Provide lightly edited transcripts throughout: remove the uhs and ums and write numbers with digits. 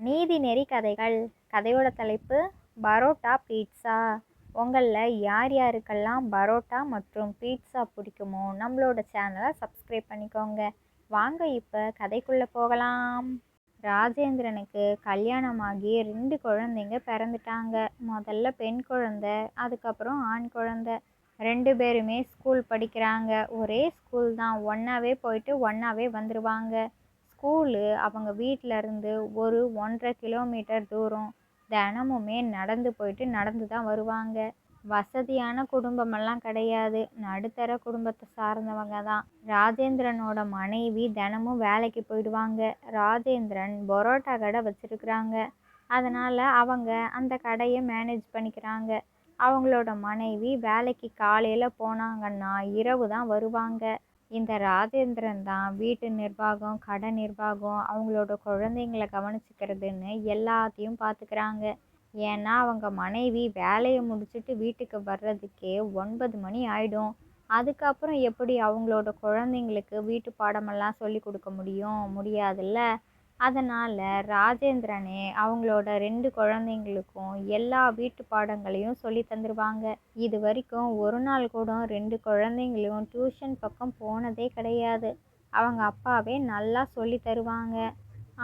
நீதிநெறி கதைகள். கதையோட தலைப்பு பரோட்டா பீட்சா. உங்களில் யார் யாருக்கெல்லாம் பரோட்டா மற்றும் பீட்சா பிடிக்குமோ நம்மளோட சேனலை சப்ஸ்கிரைப் பண்ணிக்கோங்க. வாங்க இப்போ கதைக்குள்ளே போகலாம். ராஜேந்திரனுக்கு கல்யாணமாகி 2 குழந்தைங்க பிறந்துட்டாங்க. முதல்ல பெண் குழந்தை, அதுக்கப்புறம் ஆண் குழந்தை. 2 பேருமே ஸ்கூல் படிக்கிறாங்க. ஒரே ஸ்கூல் தான், ஒன்றாவே போயிட்டு ஒன்றாவே வந்துடுவாங்க. ஸ்கூலு அவங்க வீட்டிலருந்து ஒரு 1.5 கிலோமீட்டர் தூரம். தினமுமே நடந்து போயிட்டு நடந்து தான் வருவாங்க. வசதியான குடும்பமெல்லாம் கிடையாது, நடுத்தர குடும்பத்தை சார்ந்தவங்க தான். ராஜேந்திரனோட மனைவி தினமும் வேலைக்கு போயிடுவாங்க. ராஜேந்திரன் பரோட்டா கடை வச்சுருக்குறாங்க. அதனால் அவங்க அந்த கடையை மேனேஜ் பண்ணிக்கிறாங்க. அவங்களோட மனைவி வேலைக்கு காலையில் போனாங்கன்னா இரவு தான் வருவாங்க. இந்த ராஜேந்திரன் தான் வீட்டு நிர்வாகம், கடை நிர்வாகம், அவங்களோட குழந்தைங்களை கவனிச்சுக்கிறதுன்னு எல்லாத்தையும் பார்த்துக்கிறாங்க. ஏன்னா அவங்க மனைவி வேலையை முடிச்சுட்டு வீட்டுக்கு வர்றதுக்கே 9 மணி ஆகிடும். அதுக்கப்புறம் எப்படி அவங்களோட குழந்தைங்களுக்கு வீட்டு பாடமெல்லாம் சொல்லி கொடுக்க முடியாதுல்ல. அதனால் ராஜேந்திரனே அவங்களோட 2 குழந்தைங்களுக்கும் எல்லா வீட்டு பாடங்களையும் சொல்லி தந்துடுவாங்க. இது வரைக்கும் ஒரு நாள் கூட 2 குழந்தைங்களையும் டியூஷன் பக்கம் போனதே கிடையாது. அவங்க அப்பாவே நல்லா சொல்லி தருவாங்க.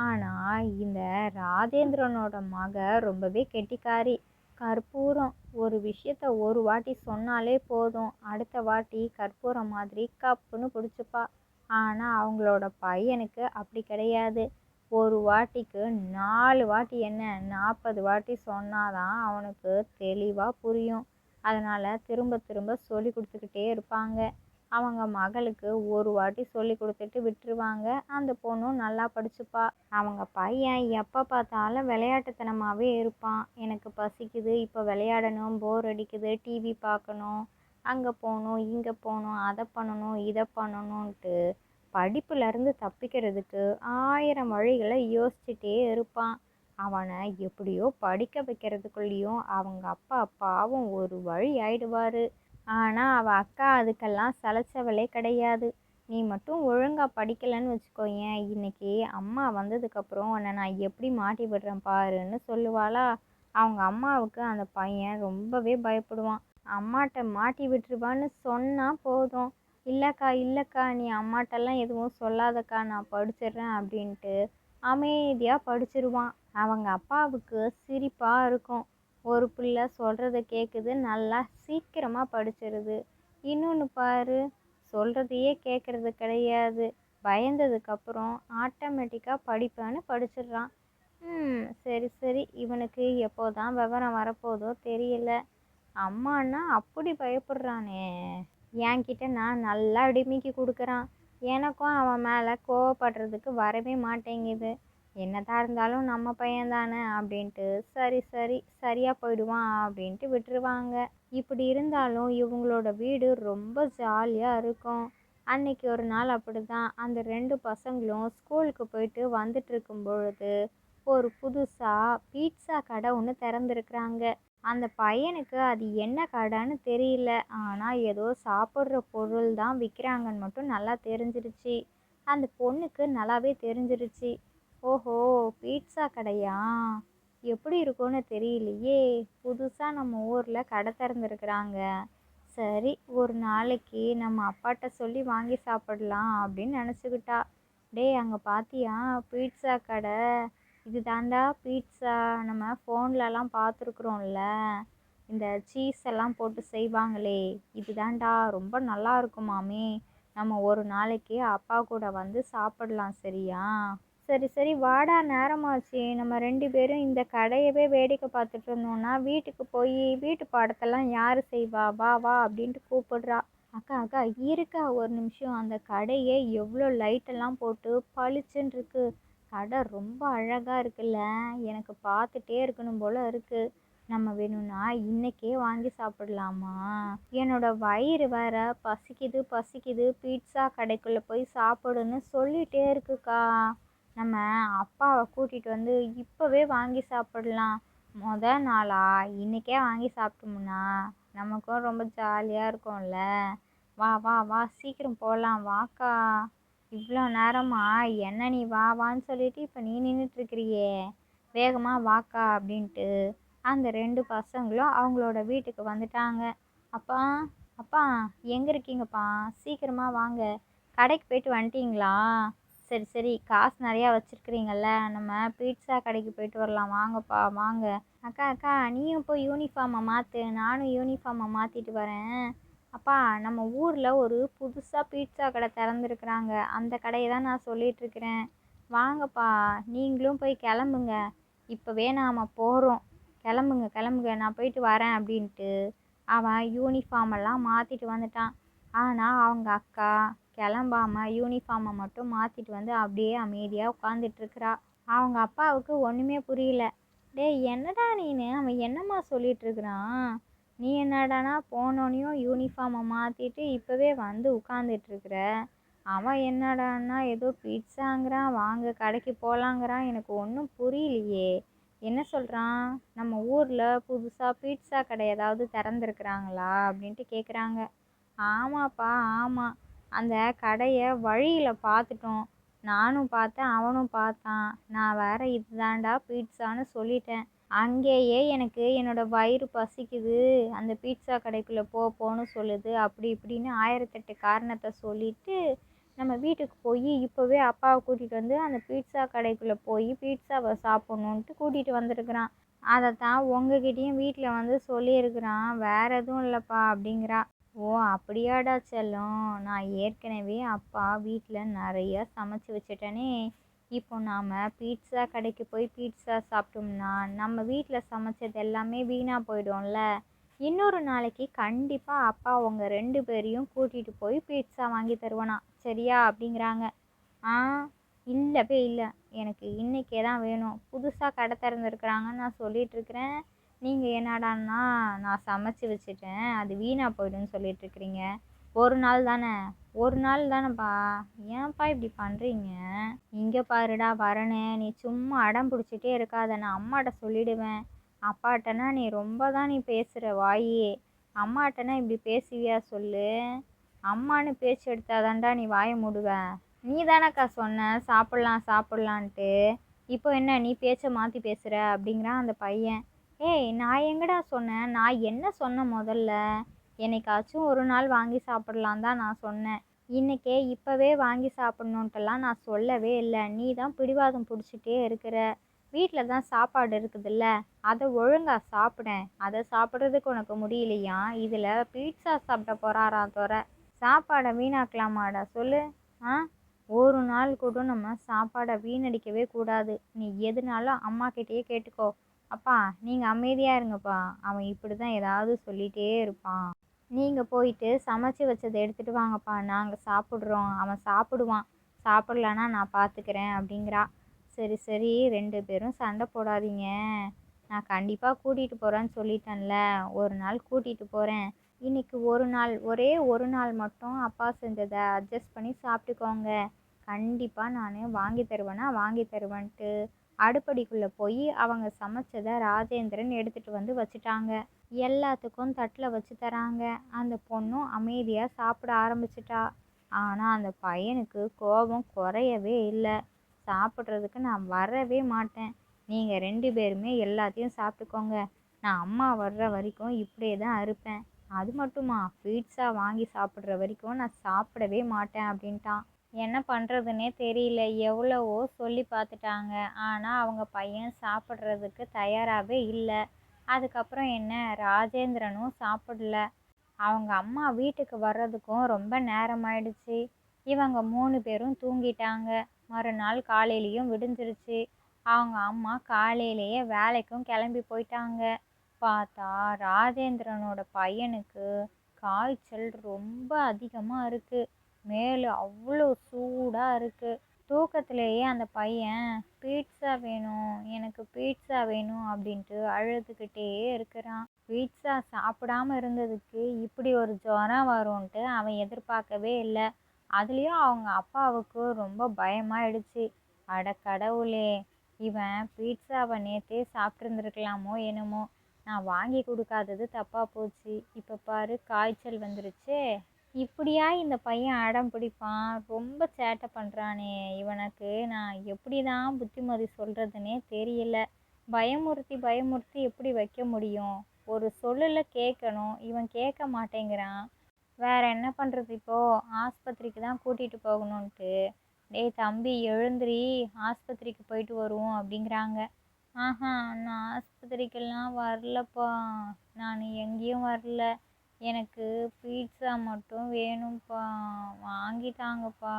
ஆனால் இந்த ராஜேந்திரனோட மக ரொம்பவே கெட்டிக்காரி. கற்பூரம். ஒரு விஷயத்த ஒரு வாட்டி சொன்னாலே போதும், அடுத்த வாட்டி கற்பூரம் மாதிரி கப்புன்னு பிடிச்சிப்பா. ஆனால் அவங்களோட பையனுக்கு அப்படி கிடையாது. ஒரு வாட்டிக்கு 4 வாட்டி என்ன 40 வாட்டி சொன்னாதான் அவனுக்கு தெளிவாக புரியும். அதனால் திரும்ப திரும்ப சொல்லி கொடுத்துக்கிட்டே இருப்பாங்க. அவங்க மகளுக்கு ஒரு வாட்டி சொல்லி கொடுத்துட்டு விட்டுருவாங்க. அந்த பொண்ணும் நல்லா படிச்சுப்பா. அவங்க பையன் எப்போ பார்த்தாலும் விளையாட்டுத்தனமாகவே இருப்பான். எனக்கு பசிக்குது, இப்போ விளையாடணும், போர் அடிக்குது, டிவி பார்க்கணும், அங்கே போகணும், இங்கே போகணும், அதை பண்ணணும், இதை பண்ணணுன்ட்டு படிப்புலேருந்து தப்பிக்கிறதுக்கு 1000 வழிகளை யோசிச்சுட்டே இருப்பான். அவனை எப்படியோ படிக்க வைக்கிறதுக்குள்ளேயும் அவங்க அப்பா பாவம் ஒரு வழி ஆயிடுவார். ஆனால் அவள் அக்கா அதுக்கெல்லாம் சளைச்சவளே கிடையாது. நீ மட்டும் ஒழுங்காக படிக்கலைன்னு வச்சுக்கோயேன், இன்னைக்கு அம்மா வந்ததுக்கப்புறம் உன்னை நான் எப்படி மாட்டி விடுறேன் பாருன்னு சொல்லுவாளா. அவங்க அம்மாவுக்கு அந்த பையன் ரொம்பவே பயப்படுவான். அம்மாட்ட மாட்டி விட்டுருவான்னு சொன்னால் போதும், இல்லைக்கா நீ அம்மாட்டெல்லாம் எதுவும் சொல்லாதக்கா, நான் படிச்சிடுறேன் அப்படின்ட்டு அமைதியாக படிச்சிருவான். அவங்க அப்பாவுக்கு சிரிப்பாக இருக்கும். ஒரு பிள்ளை சொல்கிறத கேட்குது, நல்லா சீக்கிரமாக படிச்சிருது. இன்னொன்று பாரு, சொல்கிறதையே கேட்குறது கிடையாது, பயந்ததுக்கப்புறம் ஆட்டோமேட்டிக்காக படிப்பேன்னு படிச்சிடுறான். சரி இவனுக்கு எப்போ தான் விவரம் வரப்போதோ தெரியல. அம்மானா அப்படி பயப்படுறானே, என்கிட்ட நான் நல்லா அடிமைக்கு கொடுக்குறான். எனக்கும் அவன் மேலே கோவப்படுறதுக்கு வரவே மாட்டேங்குது. என்னதான் இருந்தாலும் நம்ம பையன்தானே அப்படின்ட்டு சரியாக போயிடுவான் அப்படின்ட்டு விட்டுருவாங்க. இப்படி இருந்தாலும் இவங்களோட வீடு ரொம்ப ஜாலியாக இருக்கும். அன்னைக்கு ஒரு நாள் அப்படி தான் அந்த 2 பசங்களும் ஸ்கூலுக்கு போயிட்டு வந்துட்டு இருக்கும் பொழுது ஒரு புதுசாக பீட்சா கடை ஒன்று திறந்துருக்குறாங்க. அந்த பையனுக்கு அது என்ன கடைன்னு தெரியல, ஆனால் ஏதோ சாப்பிட்ற பொருள் தான் விற்கிறாங்கன்னு மட்டும் நல்லா தெரிஞ்சிருச்சு. அந்த பொண்ணுக்கு நல்லாவே தெரிஞ்சிருச்சு. ஓஹோ, பீட்சா கடையா, எப்படி இருக்கும்னு தெரியலையே, புதுசாக நம்ம ஊரில் கடை திறந்துருக்குறாங்க. சரி, ஒரு நாளைக்கு நம்ம அப்பாட்ட சொல்லி வாங்கி சாப்பிடலாம் அப்படின்னு நினச்சிக்கிட்டா. டேய், அங்கே பார்த்தியா பீட்சா கடை, இது தாண்டா பீட்சா, நம்ம ஃபோன்லலாம் பார்த்துருக்குறோம்ல, இந்த சீஸ் எல்லாம் போட்டு செய்வாங்களே, இது தாண்டா ரொம்ப நல்லா இருக்குமாமே, நம்ம ஒரு நாளைக்கு அப்பா கூட வந்து சாப்பிடலாம், சரியா? சரி வாடா, நேரமாச்சு, நம்ம 2 பேரும் இந்த கடையவே வேடிக்கை பார்த்துட்டு இருந்தோம்னா வீட்டுக்கு போய் வீட்டு பாடத்தெல்லாம் யார் செய்வா, வா வா அப்படின்ட்டு கூப்பிடுறா. அக்கா இருக்கா ஒரு நிமிஷம், அந்த கடையே எவ்வளோ லைட்டெல்லாம் போட்டு பளிச்சுன்னு இருக்கு, கடை ரொம்ப அழகாக இருக்குல்ல, எனக்கு பார்த்துட்டே இருக்கணும் போல் இருக்குது, நம்ம வேணும்னா இன்றைக்கே வாங்கி சாப்பிடலாமா? என்னோட வயிறு வேற பசிக்குது, பீட்சா கடைக்குள்ளே போய் சாப்பிடுன்னு சொல்லிகிட்டே இருக்குக்கா. நம்ம அப்பாவை கூட்டிகிட்டு வந்து இப்போவே வாங்கி சாப்பிடலாம். நாளா இன்றைக்கே வாங்கி சாப்பிட்டோம்னா நமக்கும் ரொம்ப ஜாலியாக இருக்கும்ல. வா சீக்கிரம் போகலாம், வாக்கா. இவ்வளோ நேரமா என்ன நீ வா வான்னு சொல்லிட்டு இப்போ நீ நின்றுட்டுருக்கிறியே, வேகமாக வாக்கா அப்படின்ட்டு அந்த 2 பசங்களும் அவங்களோட வீட்டுக்கு வந்துட்டாங்க. அப்பா அப்பா எங்கே இருக்கீங்கப்பா? சீக்கிரமாக வாங்க. கடைக்கு போயிட்டு வந்துட்டீங்களா? சரி சரி, காசு நிறையா வச்சுருக்கிறீங்கல்ல, நம்ம பீட்சா கடைக்கு போயிட்டு வரலாம், வாங்கப்பா வாங்க. அக்கா அக்கா நீயும் போய் யூனிஃபார்மை மாற்று, நானும் யூனிஃபார்மை மாற்றிட்டு வரேன். அப்பா நம்ம ஊரில் ஒரு புதுசாக பீட்சா கடை திறந்துருக்குறாங்க, அந்த கடையை தான் நான் சொல்லிகிட்ருக்கிறேன். வாங்கப்பா நீங்களும் போய் கிளம்புங்க, இப்போவே நாம் போகிறோம். கிளம்புங்க கிளம்புங்க, நான் போயிட்டு வரேன் அப்படின்ட்டு அவன் யூனிஃபார்மெல்லாம் மாற்றிட்டு வந்துட்டான். ஆனால் அவங்க அக்கா கிளம்பாம யூனிஃபார்மை மட்டும் மாற்றிட்டு வந்து அப்படியே அமைதியாக உட்காந்துட்ருக்குறா. அவங்க அப்பாவுக்கு ஒன்றுமே புரியல. டேய் என்னடா நீனு, அவன் என்னம்மா சொல்லிகிட்ருக்குறான்? நீ என்னடானா போனோனையும் யூனிஃபார்மை மாற்றிட்டு இப்போவே வந்து உட்காந்துட்ருக்குற. அவன் என்னடான்னா ஏதோ பீட்சாங்கிறான், வாங்க கடைக்கு போகலாங்கிறான். எனக்கு ஒன்றும் புரியலையே. என்ன சொல்கிறான்? நம்ம ஊரில் புதுசாக பீட்சா கடை ஏதாவது திறந்துருக்குறாங்களா அப்படின்ட்டு கேட்குறாங்க. ஆமாப்பா ஆமாம், அந்த கடையை வழியில் பார்த்துட்டோம். நானும் பார்த்தேன், அவனும் பார்த்தான். நான் வேற இதுதான்டா பீட்சான்னு சொல்லிட்டேன். அங்கேயே எனக்கு என்னோடய வயிறு பசிக்குது, அந்த பீட்சா கடைக்குள்ளே போன்னு சொல்லுது, அப்படி இப்படின்னு 1008 காரணத்தை சொல்லிவிட்டு நம்ம வீட்டுக்கு போய் இப்போவே அப்பாவை கூட்டிகிட்டு வந்து அந்த பீட்சா கடைக்குள்ளே போய் பீட்சாவை சாப்பிட்ணுன்ட்டு கூட்டிகிட்டு வந்திருக்கிறான். அதைத்தான் உங்ககிட்டயும் வீட்டில் வந்து சொல்லியிருக்கிறான், வேறு எதுவும் இல்லைப்பா அப்படிங்கிறா. ஓ அப்படியாடா செல்லம், நான் ஏற்கனவே அப்பா வீட்டில் நிறையா சமைச்சு வச்சுட்டேனே. இப்போ நாம் பீட்சா கடைக்கு போய் பீட்சா சாப்பிட்டோம்னா நம்ம வீட்டில் சமைச்சது எல்லாமே வீணாக போயிடும்ல. இன்னொரு நாளைக்கு கண்டிப்பாக அப்பா உங்கள் 2 பேரையும் கூட்டிகிட்டு போய் பீட்சா வாங்கி தருவானா, சரியா அப்படிங்கிறாங்க. ஆ இல்லவே இல்லை, எனக்கு இன்றைக்கே தான் வேணும். புதுசாக கடை திறந்துருக்குறாங்கன்னு நான் சொல்லிகிட்ருக்கிறேன். நீங்கள் என்னடான்னா நான் சமைச்சு வச்சுட்டேன், அது வீணாக போயிடும்னு சொல்லிகிட்ருக்கிறீங்க. ஒரு நாள் தானே, ஒரு நாள் தானேப்பா, ஏன்ப்பா இப்படி பண்ணுறீங்க? இங்கே பாருடா வரேன்னு நீ சும்மா அடம் பிடிச்சிட்டே இருக்காத, நான் அம்மாட்ட சொல்லிடுவேன். அப்பாட்டனா நீ ரொம்ப தான் நீ பேசுகிற வாயே. அம்மாட்டனா இப்படி பேசுவியா சொல்லு? அம்மானு பேச்சு எடுத்தாதான்டா நீ வாயை மூடுவ. நீ தானக்கா சொன்ன சாப்பிட்லாம் சாப்பிட்லான்ட்டு, இப்போ என்ன நீ பேச்சை மாற்றி பேசுகிற அப்படிங்கிறான் அந்த பையன். ஏய் நான் எங்கடா சொன்னேன்? நான் என்ன சொன்னேன் முதல்ல? என்னைக்காச்சும் ஒரு நாள் வாங்கி சாப்பிட்லான் தான் நான் சொன்னேன். இன்றைக்கே இப்போவே வாங்கி சாப்பிட்ணுன்ட்டெல்லாம் நான் சொல்லவே இல்லை. நீ தான் பிடிவாதம் பிடிச்சிட்டே இருக்கிற. வீட்டில் தான் சாப்பாடு இருக்குதுல்ல, அதை ஒழுங்காக சாப்பிடேன். அதை சாப்பிட்றதுக்கு உனக்கு முடியலையா? இதில் பீட்சா சாப்பிட போகிறாராம் தோற. சாப்பாடை வீணாக்கலாமாடா சொல்லு? ஆ ஒரு நாள் கூட நம்ம சாப்பாடை வீணடிக்கவே கூடாது. நீ எதுனாலும் அம்மாக்கிட்டேயே கேட்டுக்கோ. அப்பா நீங்கள் அமைதியாக இருங்கப்பா, அவன் இப்படி தான் ஏதாவது சொல்லிகிட்டே இருப்பான். நீங்கள் போயிட்டு சமைச்சி வச்சதை எடுத்துகிட்டு வாங்கப்பா, நாங்கள் சாப்பிட்றோம். அவன் சாப்பிடுவான், சாப்பிட்லன்னா நான் பார்த்துக்கிறேன் அப்படிங்கிறா. சரி சரி 2 பேரும் சண்டை போடாதீங்க, நான் கண்டிப்பாக கூட்டிகிட்டு போகிறேன்னு சொல்லிட்டேன்ல, ஒரு நாள் கூட்டிகிட்டு போகிறேன். இன்றைக்கி ஒரு நாள், ஒரே ஒரு நாள் மட்டும் அப்பா செஞ்சதை அட்ஜஸ்ட் பண்ணி சாப்பிட்டுக்கோங்க. கண்டிப்பாக நான் வாங்கி தருவேன்னா வாங்கி தருவேன்ட்டு அடுப்படிக்குள்ளே போய் அவங்க சமைச்சதை ராஜேந்திரன் எடுத்துகிட்டு வந்து வச்சுட்டாங்க. எல்லாத்துக்கும் தட்டில் வச்சு தராங்க. அந்த பொண்ணும் அமைதியாக சாப்பிட ஆரம்பிச்சிட்டா. ஆனால் அந்த பையனுக்கு கோபம் குறையவே இல்லை. சாப்பிட்றதுக்கு நான் வரவே மாட்டேன், நீங்கள் 2 பேருமே எல்லாத்தையும் சாப்பிட்டுக்கோங்க, நான் அம்மா வர்ற வரைக்கும் இப்படியே தான் இருப்பேன். அது மட்டுமா, பீட்சா வாங்கி சாப்பிட்ற வரைக்கும் நான் சாப்பிடவே மாட்டேன் அப்படின்ட்டான். என்ன பண்ணுறதுன்னே தெரியல. எவ்வளவோ சொல்லி பார்த்துட்டாங்க, ஆனால் அவங்க பையன் சாப்பிட்றதுக்கு தயாராகவே இல்லை. அதுக்கப்புறம் என்ன, ராஜேந்திரனும் சாப்பிடல. அவங்க அம்மா வீட்டுக்கு வர்றதுக்கும் ரொம்ப நேரமாயிடுச்சு. இவங்க 3 பேரும் தூங்கிட்டாங்க. மறுநாள் காலையிலையும் விடிஞ்சிருச்சு. அவங்க அம்மா காலையிலேயே வேலைக்கும் கிளம்பி போயிட்டாங்க. பார்த்தா ராஜேந்திரனோட பையனுக்கு காய்ச்சல் ரொம்ப அதிகமாக இருக்குது. மேலே அவ்வளோ சூடாக இருக்குது. தூக்கத்திலேயே அந்த பையன் பீட்சா வேணும், எனக்கு பீட்சா வேணும் அப்படின்ட்டு அழுதுகிட்டே இருக்கிறான். பீட்சா சாப்பிடாம இருந்ததுக்கு இப்படி ஒரு ஜுரம் வரும்ன்ட்டு அவன் எதிர்பார்க்கவே இல்லை. அதுலேயும் அவங்க அப்பாவுக்கு ரொம்ப பயமாயிடுச்சு. அட கடவுளே, இவன் பீட்சாவை நேற்றே சாப்பிட்ருந்துருக்கலாமோ என்னமோ, நான் வாங்கி கொடுக்காதது தப்பாக போச்சு. இப்போ பாரு காய்ச்சல் வந்துருச்சே. இப்படியா இந்த பையன் அடம் பிடிப்பான்? ரொம்ப சேட்டை பண்ணுறானே, இவனுக்கு நான் எப்படி தான் புத்திமதி சொல்கிறதுனே தெரியல. பயமுறுத்தி பயமுறுத்தி எப்படி வைக்க முடியும்? ஒரு சொல்லுல கேட்கணும், இவன் கேட்க மாட்டேங்கிறான். வேற என்ன பண்ணுறது இப்போ? ஆஸ்பத்திரிக்கு தான் கூட்டிகிட்டு போகணுன்ட்டு. டேய் தம்பி எழுந்திரி, ஆஸ்பத்திரிக்கு போயிட்டு வருவோம் அப்படிங்கிறாங்க. ஆஹா, நான் ஆஸ்பத்திரிக்கெல்லாம் வரலப்பா, நான் எங்கேயும் வரல, எனக்கு பீட்சா மட்டும் வேணும்ப்பா, வாங்கி தாங்கப்பா,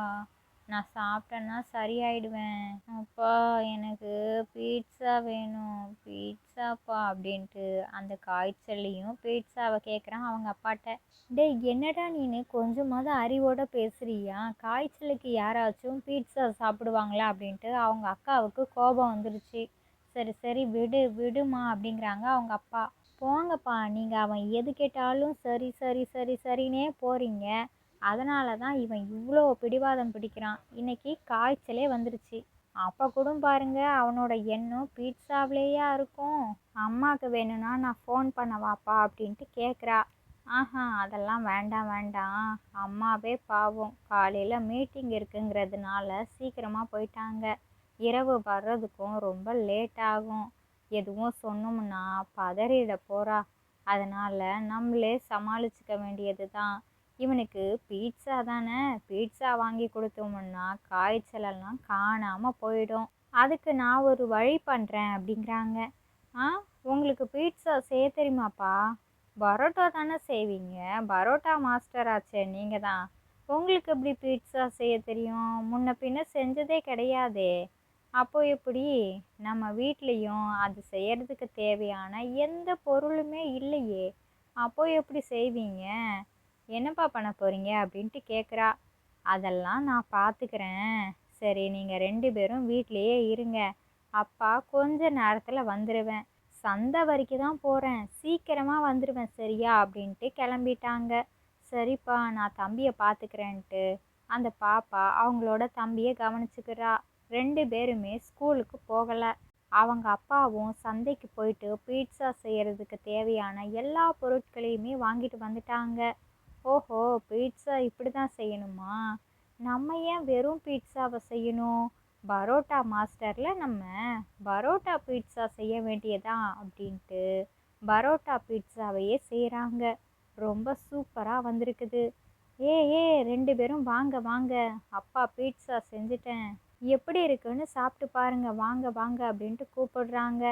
நான் சாப்பிட்டேன்னா சரியாயிடுவேன். அப்பா எனக்கு பீட்சா வேணும், பீட்சாப்பா அப்படின்ட்டு அந்த காய்ச்சல்லையும் பீட்சாவை கேட்குறான் அவங்க அப்பாட்ட. டேய் என்னடா நீனு கொஞ்சமாவது அறிவோட பேசுறியா? காய்ச்சலுக்கு யாராச்சும் பீட்சா சாப்பிடுவாங்களா அப்படின்ட்டு அவங்க அக்காவுக்கு கோபம் வந்துருச்சு. சரி சரி விடு விடுமா அப்படிங்கிறாங்க அவங்க அப்பா. போங்கப்பா, நீங்கள் அவன் எது கேட்டாலும் சரி சரி சரி சரின்னே போகிறீங்க. அதனால தான் இவன் இவ்வளோ பிடிவாதம் பிடிக்கிறான். இன்னைக்கு காய்ச்சலே வந்துருச்சு. அப்போ கூட பாருங்க அவனோட எண்ணம் பீட்சாவிலேயா இருக்கும். அம்மாவுக்கு வேணும்னா நான் ஃபோன் பண்ணவாப்பா அப்படின்ட்டு கேட்குறா. ஆஹா, அதெல்லாம் வேண்டாம் வேண்டாம், அம்மாவே பாவம் காலையில் மீட்டிங் இருக்குங்கிறதுனால சீக்கிரமாக போயிட்டாங்க. இரவு வர்றதுக்கும் ரொம்ப லேட் ஆகும். எதுவும் சொன்னோம்னா பதறிட போகிறா. அதனால் நம்மளே சமாளிச்சுக்க வேண்டியது தான். இவனுக்கு பீட்சா தானே, பீட்சா வாங்கி கொடுத்தோம்னா காய்ச்சலெல்லாம் காணாமல் போயிடும். அதுக்கு நான் ஒரு வழி பண்ணுறேன் அப்படிங்கிறாங்க. ஆ, உங்களுக்கு பீட்சா செய்ய தெரியுமாப்பா? பரோட்டா தானே செய்வீங்க, பரோட்டா மாஸ்டர் ஆச்சே நீங்கள் தான். உங்களுக்கு எப்படி பீட்சா செய்ய தெரியும்? முன்ன பின்ன செஞ்சதே கிடையாதே. அப்போ எப்படி? நம்ம வீட்லேயும் அது செய்யறதுக்கு தேவையான எந்த பொருளுமே இல்லையே. அப்போ எப்படி செய்வீங்க? என்னப்பா பண்ண போகிறீங்க அப்படின்ட்டு கேட்குறா. அதெல்லாம் நான் பார்த்துக்கிறேன். சரி நீங்கள் 2 பேரும் வீட்லேயே இருங்க, அப்பா கொஞ்ச நேரத்தில் வந்துடுவேன். சந்தை வரைக்கும் தான் போகிறேன், சீக்கிரமாக வந்துடுவேன் சரியா அப்படின்ட்டு கிளம்பிட்டாங்க. சரிப்பா, நான் தம்பியை பார்த்துக்கிறேன்ட்டு அந்த பாப்பா அவங்களோட தம்பியை கவனிச்சுக்கிறா. 2 பேருமே ஸ்கூலுக்கு போகலை. அவங்க அப்பாவும் சந்தைக்கு போயிட்டு பீட்சா செய்கிறதுக்கு தேவையான எல்லா பொருட்களையுமே வாங்கிட்டு வந்துட்டாங்க. ஓஹோ, பீட்சா இப்படி தான் செய்யணுமா? நம்ம ஏன் வெறும் பீட்சாவை செய்யணும்? பரோட்டா மாஸ்டரில் நம்ம பரோட்டா பீட்சா செய்ய வேண்டியதா அப்படின்ட்டு பரோட்டா பீட்சாவையே செய்கிறாங்க. ரொம்ப சூப்பராக வந்திருக்குது. ஏ ஏ 2 பேரும் வாங்க வாங்க, அப்பா பீட்சா செஞ்சுட்டேன், எப்படி இருக்குன்னு சாப்பிட்டு பாருங்க, வாங்க வாங்க அப்படின்ட்டு கூப்பிடுறாங்க.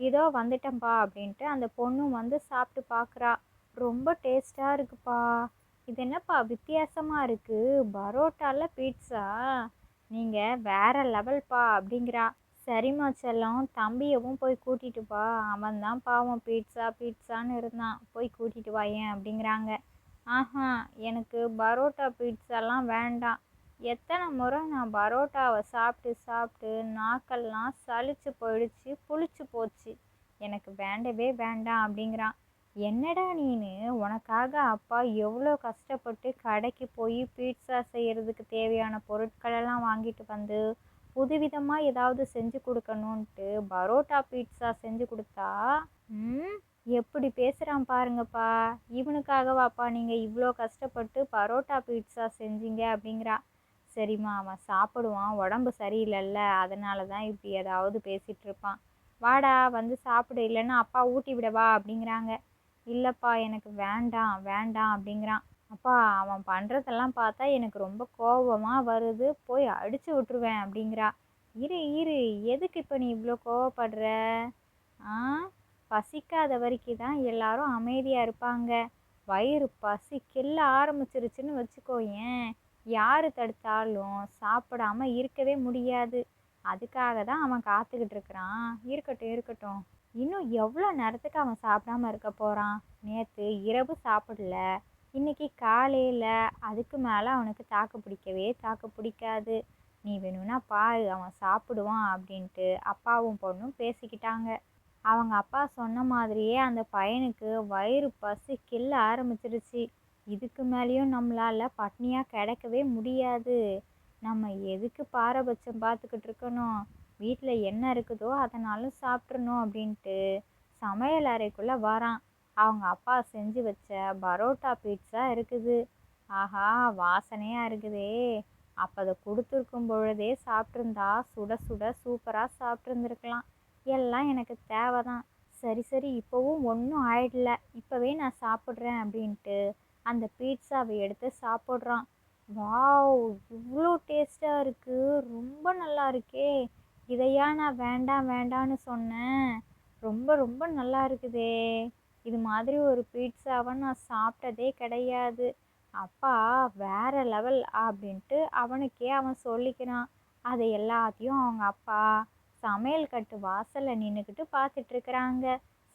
இதோ வந்துட்டேன்ப்பா அப்படின்ட்டு அந்த பொண்ணும் வந்து சாப்பிட்டு பார்க்குறா. ரொம்ப டேஸ்ட்டாக இருக்குப்பா. இது என்னப்பா வித்தியாசமாக இருக்குது, பரோட்டாவில் பீட்சா, நீங்கள் வேற லெவல்ப்பா அப்படிங்கிறா. சரிம்மா செல்லம், தம்பியவும் போய் கூட்டிகிட்டு வா, அவன் தான் பாவம் பீட்சா பீட்சான்னு இருந்தான், போய் கூட்டிகிட்டு வாயேன் அப்படிங்கிறாங்க. ஆஹா, எனக்கு பரோட்டா பீட்சாலாம் வேண்டாம். எத்தனை முறை நான் பரோட்டாவை சாப்பிட்டு சாப்பிட்டு நாக்கெல்லாம் சலிச்சு போயிடுச்சு, புளிச்சு போச்சு, எனக்கு வேண்டவே வேண்டாம் அப்படிங்கிறான். என்னடா நீனு, உனக்காக அப்பா எவ்வளோ கஷ்டப்பட்டு கடைக்கு போய் பீட்சா செய்கிறதுக்கு தேவையான பொருட்களெல்லாம் வாங்கிட்டு வந்து புதுவிதமாக ஏதாவது செஞ்சு கொடுக்கணுன்ட்டு பரோட்டா பீட்சா செஞ்சு கொடுத்தா, எப்படி பேசுகிறான் பாருங்கப்பா. இவனுக்காகவாப்பா நீங்கள் இவ்வளோ கஷ்டப்பட்டு பரோட்டா பீட்சா செஞ்சீங்க அப்படிங்கிறா. சரிம்மா, அவன் சாப்பிடுவான், உடம்பு சரியில்லைல்ல, அதனால தான் இப்படி ஏதாவது பேசிகிட்டு இருப்பான். வாடா வந்து சாப்பிடு, இல்லைன்னா அப்பா ஊட்டி விடவா அப்படிங்கிறாங்க. இல்லைப்பா, எனக்கு வேண்டாம் வேண்டாம் அப்படிங்கிறான். அப்பா, அவன் பண்ணுறதெல்லாம் பார்த்தா எனக்கு ரொம்ப கோபமாக வருது, போய் அடித்து விட்டுருவேன் அப்படிங்கிறா. இரு இரு, எதுக்கு இப்போ நீ இவ்வளோ கோவப்படுற? ஆ, பசிக்காத வரைக்கும் தான் எல்லாரும் அமைதியாக இருப்பாங்க. வயிறு பசி கில்ல ஆரம்பிச்சிருச்சுன்னு வச்சுக்கோயேன், யார் தடுத்தாலும் சாப்பிடாம இருக்கவே முடியாது. அதுக்காக தான் அவன் காத்துக்கிட்டு இருக்கிறான். இருக்கட்டும் இருக்கட்டும், இன்னும் எவ்வளோ நேரத்துக்கு அவன் சாப்பிடாம இருக்க போகிறான்? நேற்று இரவு சாப்பிடல, இன்னைக்கு காலையில், அதுக்கு மேலே அவனுக்கு தாக்கு பிடிக்காது. நீ வேணும்னா பாரு, அவன் சாப்பிடுவான் அப்படின்ட்டு அப்பாவும் பொண்ணும் பேசிக்கிட்டாங்க. அவங்க அப்பா சொன்ன மாதிரியே அந்த பையனுக்கு வயிறு பசி கில்ல ஆரம்பிச்சிருச்சு. இதுக்கு மேலேயும் நம்மளால் பட்னியாக கிடக்கவே முடியாது. நம்ம எதுக்கு பாரபட்சம் பார்த்துக்கிட்டு இருக்கணும்? வீட்டில் என்ன இருக்குதோ அதனாலும் சாப்பிட்றணும் அப்படின்ட்டு சமையல் அறைக்குள்ளே வரான். அவங்க அப்பா செஞ்சு வச்ச பரோட்டா பீட்சா இருக்குது. ஆஹா, வாசனையாக இருக்குதே. அப்போ அதை கொடுத்துருக்கும் பொழுதே சாப்பிட்ருந்தா சுட சுட சூப்பராக சாப்பிட்ருந்துருக்கலாம். எல்லாம் எனக்கு தேவை தான். சரி சரி இப்போவும் ஒன்றும் ஆயிடல, இப்போவே நான் சாப்பிட்றேன் அப்படின்ட்டு அந்த பீட்சாவை எடுத்து சாப்பிட்றான். வாவ்! இவ்வளோ டேஸ்ட்டாக இருக்குது, ரொம்ப நல்லா இருக்கே! இதையா நான் வேண்டாம் வேண்டான்னு சொன்னேன். ரொம்ப ரொம்ப நல்லா இருக்குதே! இது மாதிரி ஒரு பீட்சாவை நான் சாப்பிட்டதே கிடையாது. அப்பா வேற லெவல் அப்படின்ட்டு அவனுக்கே அவன் சொல்லிக்கிறான். அதை எல்லாத்தையும் அவங்க அப்பா சமையல் கட்டு வாசலில் நின்றுக்கிட்டு பார்த்துட்ருக்குறாங்க.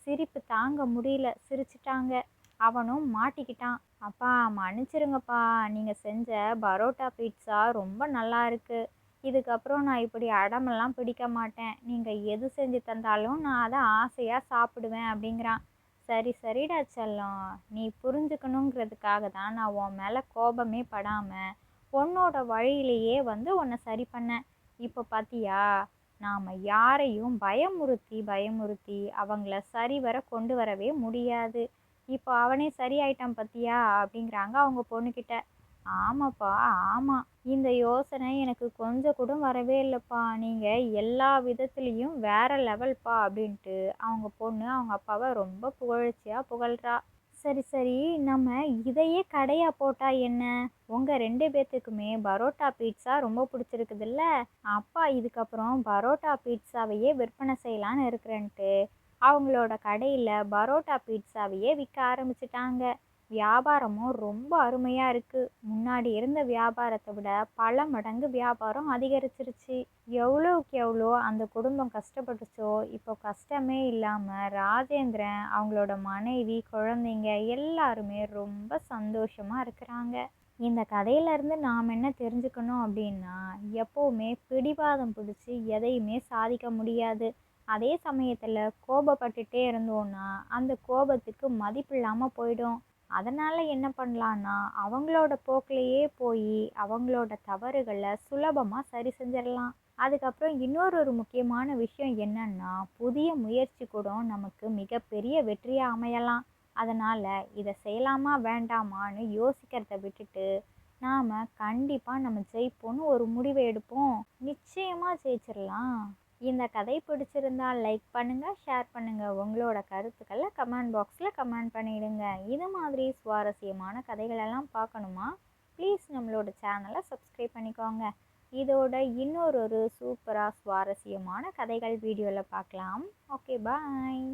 சிரிப்பு தாங்க முடியல, சிரிச்சிட்டாங்க. அவனும் மாட்டிக்கிட்டான். அப்பா மன்னிச்சிருங்கப்பா, நீங்கள் செஞ்ச பரோட்டா பீட்சா ரொம்ப நல்லா இருக்கு. இதுக்கப்புறம் நான் இப்படி அடமெல்லாம் பிடிக்க மாட்டேன். நீங்கள் எது செஞ்சு தந்தாலும் நான் அதை ஆசையாக சாப்பிடுவேன் அப்படிங்கிறான். சரி சரிடா செல்லம், நீ புரிஞ்சுக்கணுங்கிறதுக்காக தான் நான் உன் மேலே கோபமே படாமல் உன்னோட வழியிலேயே வந்து உன்னை சரி பண்ணேன். இப்போ பார்த்தியா, நாம் யாரையும் பயமுறுத்தி பயமுறுத்தி அவங்கள சரிவர கொண்டு வரவே முடியாது. இப்போ அவனே சரியாயிட்டான் பார்த்தியா அப்படிங்கிறாங்க அவங்க பொண்ணுக்கிட்ட. ஆமாப்பா ஆமாம், இந்த யோசனை எனக்கு கொஞ்சம் கூட வரவே இல்லைப்பா, நீங்கள் எல்லா விதத்துலேயும் வேற லெவல்ப்பா அப்படின்ட்டு அவங்க பொண்ணு அவங்க அப்பாவை ரொம்ப புகழ்ச்சியாக புகழ்கிறா. சரி சரி, நம்ம இதையே கடையாக போட்டால் என்ன? உங்கள் 2 பேர்த்துக்குமே பரோட்டா பீட்சா ரொம்ப பிடிச்சிருக்குதுல்ல, அப்பா இதுக்கப்புறம் பரோட்டா பீட்சாவையே விற்பனை செய்யலான்னு இருக்கிறேன்ட்டு அவங்களோட கடையில் பரோட்டா பீட்சாவையே விற்க ஆரம்பிச்சிட்டாங்க. வியாபாரமும் ரொம்ப அருமையாக இருக்குது. முன்னாடி இருந்த வியாபாரத்தை விட பல மடங்கு வியாபாரம் அதிகரிச்சிருச்சு. எவ்வளோக்கு எவ்வளோ அந்த குடும்பம் கஷ்டப்பட்டுச்சோ, இப்போ கஷ்டமே இல்லாமல் ராஜேந்திரன், அவங்களோட மனைவி, குழந்தைங்க எல்லாருமே ரொம்ப சந்தோஷமாக இருக்கிறாங்க. இந்த கதையிலேருந்து நாம் என்ன தெரிஞ்சுக்கணும் அப்படின்னா, எப்போவுமே பிடிவாதம் பிடிச்சி எதையுமே சாதிக்க முடியாது. அதே சமயத்தில் கோபப்பட்டுட்டே இருந்தோன்னா அந்த கோபத்துக்கு மதிப்பு இல்லாமல் போயிடும். அதனால் என்ன பண்ணலான்னா, அவங்களோட போக்கிலேயே போய் அவங்களோட தவறுகளை சுலபமாக சரி செஞ்சிடலாம். அதுக்கப்புறம் இன்னொரு முக்கியமான விஷயம் என்னன்னா, புதிய முயற்சி கூட நமக்கு மிகப்பெரிய வெற்றியாக அமையலாம். அதனால் இதை செய்யலாமா வேண்டாமான்னு யோசிக்கிறத விட்டுட்டு நாம் கண்டிப்பாக நம்ம ஜெயிப்போன்னு ஒரு முடிவை எடுப்போம். நிச்சயமாக ஜெயிச்சிடலாம். இந்த கதை பிடிச்சிருந்தா லைக் பண்ணுங்கள், ஷேர் பண்ணுங்கள். உங்களோட கருத்துக்களை கமெண்ட் பாக்ஸில் கமெண்ட் பண்ணிவிடுங்க. இது மாதிரி சுவாரஸ்யமான கதைகளெல்லாம் பார்க்கணுமா? ப்ளீஸ் நம்மளோட சேனலை சப்ஸ்கிரைப் பண்ணிக்கோங்க. இதோட இன்னொரு சூப்பராக சுவாரஸ்யமான கதைகள் வீடியோவில் பார்க்கலாம். Okay bye.